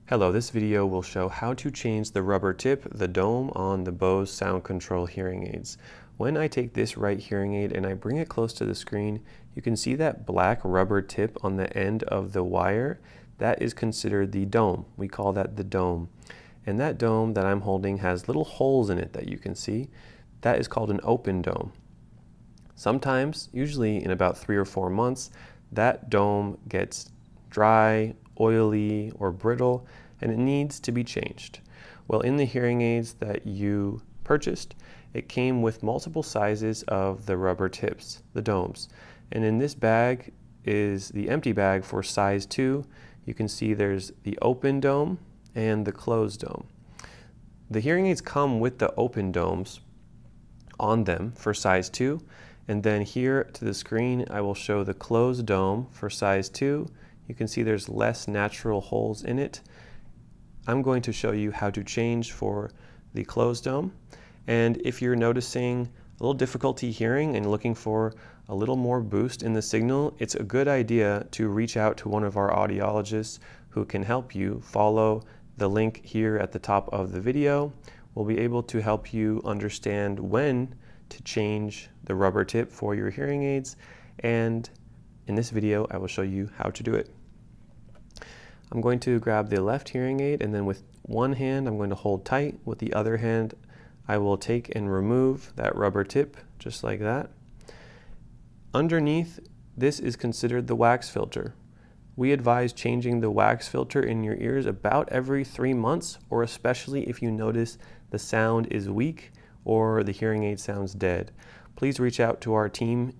Hello, this video will show how to change the rubber tip, the dome, on the Bose Sound Control hearing aids. When I take this right hearing aid and I bring it close to the screen, you can see that black rubber tip on the end of the wire. That is considered the dome. We call that the dome. And that dome that I'm holding has little holes in it that you can see. That is called an open dome. Sometimes, usually in about 3 or 4 months, that dome gets dry, oily, or brittle, and it needs to be changed. Well, in the hearing aids that you purchased, it came with multiple sizes of the rubber tips, the domes. And in this bag is the empty bag for size 2. You can see there's the open dome and the closed dome. The hearing aids come with the open domes on them for size 2. And then here to the screen, I will show the closed dome for size 2. You can see there's less natural holes in it. I'm going to show you how to change for the closed dome. And if you're noticing a little difficulty hearing and looking for a little more boost in the signal, it's a good idea to reach out to one of our audiologists who can help you. Follow the link here at the top of the video. We'll be able to help you understand when to change the rubber tip for your hearing aids, and in this video I will show you how to do it. I'm going to grab the left hearing aid, and then with one hand I'm going to hold tight. With the other hand I will take and remove that rubber tip just like that. Underneath, this is considered the wax filter. We advise changing the wax filter in your ears about every 3 months, or especially if you notice the sound is weak or the hearing aid sounds dead. Please reach out to our team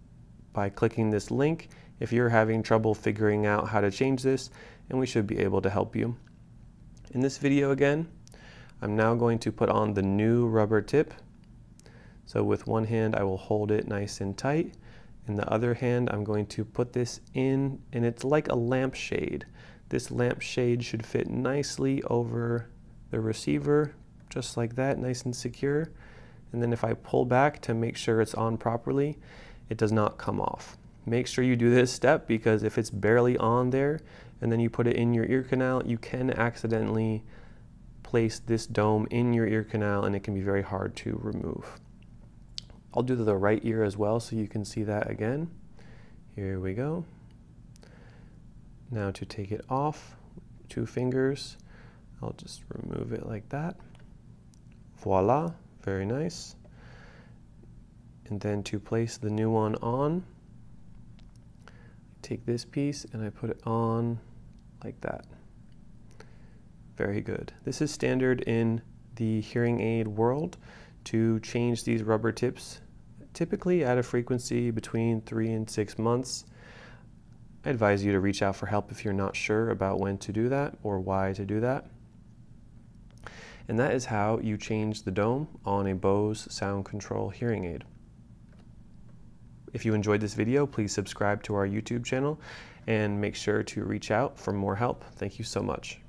by clicking this link if you're having trouble figuring out how to change this, and we should be able to help you. In this video again, I'm now going to put on the new rubber tip. So with one hand I will hold it nice and tight. In the other hand I'm going to put this in, and it's like a lampshade. This lampshade should fit nicely over the receiver, just like that, nice and secure. And then if I pull back to make sure it's on properly, it does not come off. Make sure you do this step, because if it's barely on there and then you put it in your ear canal, you can accidentally place this dome in your ear canal and it can be very hard to remove. I'll do the right ear as well so you can see that again. Here we go. Now to take it off, 2 fingers, I'll just remove it like that. Voila. Very nice. And then to place the new one on, take this piece and I put it on like that. Very good. This is standard in the hearing aid world to change these rubber tips, typically at a frequency between 3 and 6 months. I advise you to reach out for help if you're not sure about when to do that or why to do that. And that is how you change the dome on a Bose Sound Control hearing aid. If you enjoyed this video, please subscribe to our YouTube channel and make sure to reach out for more help. Thank you so much.